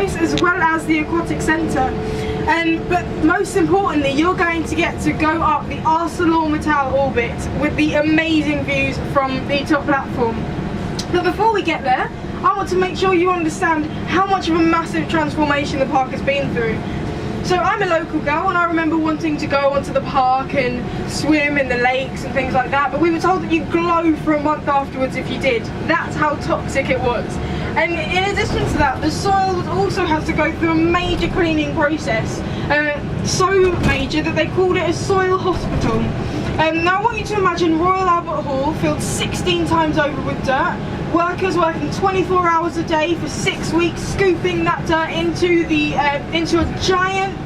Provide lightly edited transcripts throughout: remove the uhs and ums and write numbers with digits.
space as well as the aquatic centre. But most importantly, you're going to get to go up the ArcelorMittal orbit with the amazing views from the top platform. But before we get there, I want to make sure you understand how much of a massive transformation the park has been through. So I'm a local girl and I remember wanting to go onto the park and swim in the lakes and things like that, but we were told that you'd glow for a month afterwards if you did. That's how toxic it was. And in addition to that, the soil also has to go through a major cleaning process. So major that they called it a soil hospital. Now I want you to imagine Royal Albert Hall filled 16 times over with dirt, workers working 24 hours a day for 6 weeks, scooping that dirt into a giant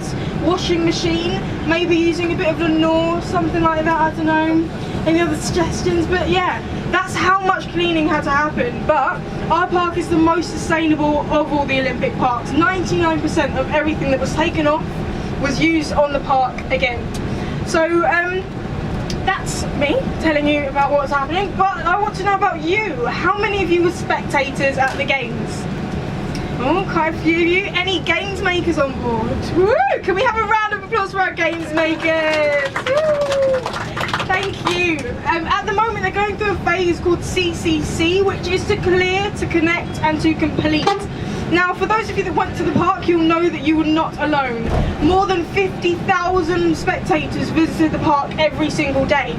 washing machine, maybe using a bit of Lenore, something like that, I don't know. Any other suggestions? But yeah, that's how much cleaning had to happen. But our park is the most sustainable of all the Olympic parks. 99% of everything that was taken off was used on the park again. So that's me telling you about what's happening, but I want to know about you. How many of you were spectators at the games? Oh, quite a few of you. Any games makers on board? Woo! Can we have a round of applause for our games makers? Woo! Thank you. At the moment they're going through a phase called CCC, which is to clear, to connect and to complete. Now for those of you that went to the park, you'll know that you were not alone. More than 50,000 spectators visited the park every single day,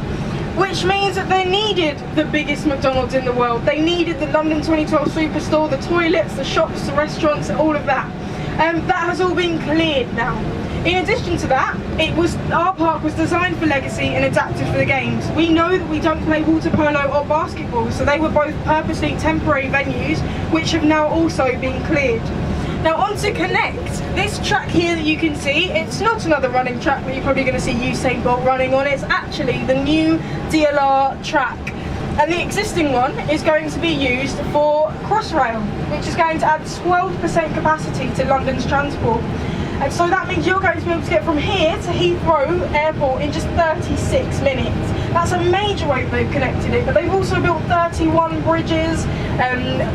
which means that they needed the biggest McDonald's in the world. They needed the London 2012 Superstore, the toilets, the shops, the restaurants, all of that. That has all been cleared now. In addition to that, our park was designed for legacy and adapted for the games. We know that we don't play water polo or basketball, so they were both purposely temporary venues, which have now also been cleared. Now on to Connect. This track here that you can see, it's not another running track that you're probably going to see Usain Bolt running on. It's actually the new DLR track. And the existing one is going to be used for Crossrail, which is going to add 12% capacity to London's transport. And so that means you're going to be able to get from here to Heathrow Airport in just 36 minutes. That's a major way they've connected it, but they've also built 31 bridges,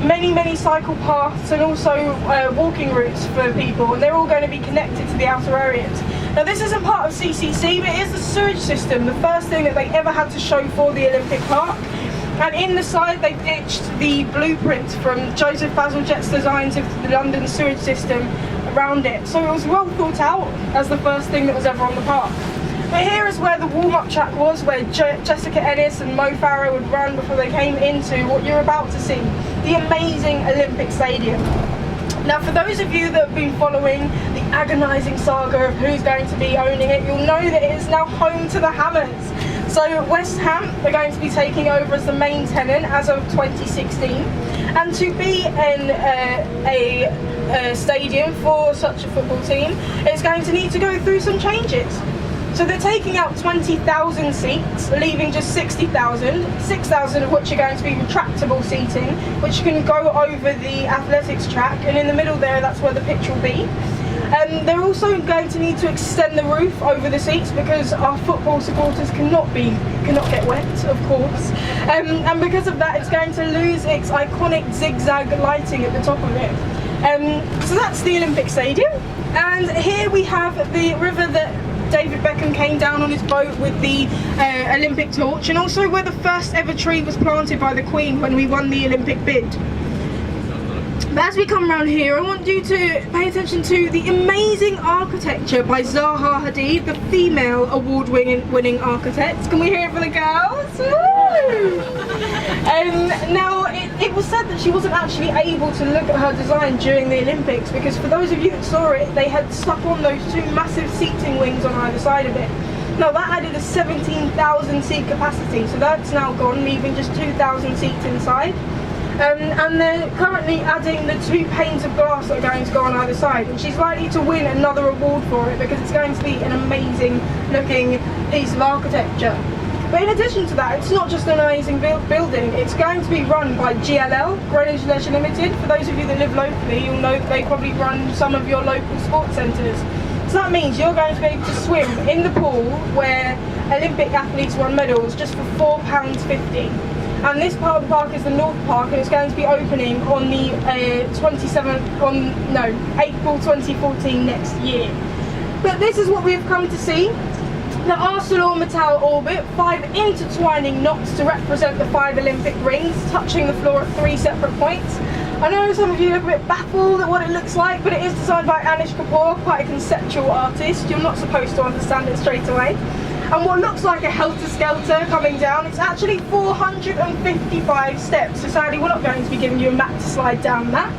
many cycle paths and also walking routes for people, and they're all going to be connected to the outer areas. Now this isn't part of CCC, but it is the sewage system, the first thing that they ever had to show for the Olympic Park. And in the side they ditched the blueprint from Joseph Bazalgette's designs of the London sewage system around it. So it was well thought out as the first thing that was ever on the park. But here is where the warm-up track was, where Jessica Ennis and Mo Farah would run before they came into what you're about to see, the amazing Olympic Stadium. Now for those of you that have been following the agonising saga of who's going to be owning it, you'll know that it is now home to the Hammers. So West Ham are going to be taking over as the main tenant as of 2016, and to be in a stadium for such a football team, it's going to need to go through some changes. So they're taking out 20,000 seats, leaving just 60,000, 6,000 of which are going to be retractable seating, which can go over the athletics track, and in the middle there, that's where the pitch will be. They're also going to need to extend the roof over the seats because our football supporters cannot get wet, of course. And because of that, it's going to lose its iconic zigzag lighting at the top of it. So that's the Olympic Stadium. And here we have the river that David Beckham came down on his boat with the Olympic torch, and also where the first ever tree was planted by the Queen when we won the Olympic bid. But as we come around here, I want you to pay attention to the amazing architecture by Zaha Hadid, the female award-winning architect. Can we hear it for the girls? Woo! Now, it was said that she wasn't actually able to look at her design during the Olympics because for those of you that saw it, they had stuck on those two massive seating wings on either side of it. Now that added a 17,000 seat capacity, so that's now gone, leaving just 2,000 seats inside. And they're currently adding the 2 panes of glass that are going to go on either side, and she's likely to win another award for it because it's going to be an amazing looking piece of architecture. But in addition to that, it's not just an amazing building, it's going to be run by GLL, Greenwich Leisure Limited. For those of you that live locally, you'll know that they probably run some of your local sports centres. So that means you're going to be able to swim in the pool where Olympic athletes won medals just for £4.50. And this part of the park is the North Park, and it's going to be opening on the April 2014 next year. But this is what we've come to see. The ArcelorMittal Orbit, 5 intertwining knots to represent the 5 Olympic rings, touching the floor at 3 separate points. I know some of you look a bit baffled at what it looks like, but it is designed by Anish Kapoor, quite a conceptual artist. You're not supposed to understand it straight away. And what looks like a helter-skelter coming down, it's actually 455 steps. So sadly, we're not going to be giving you a map to slide down that.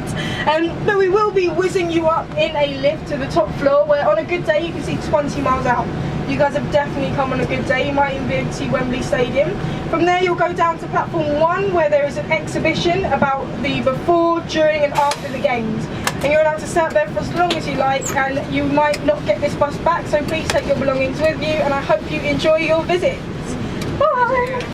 But we will be whizzing you up in a lift to the top floor, where on a good day you can see 20 miles out. You guys have definitely come on a good day. You might even be able to see Wembley Stadium. From there you'll go down to platform 1, where there is an exhibition about the before, during and after the games. And you're allowed to sit there for as long as you like, and you might not get this bus back, so please take your belongings with you, and I hope you enjoy your visit. Bye!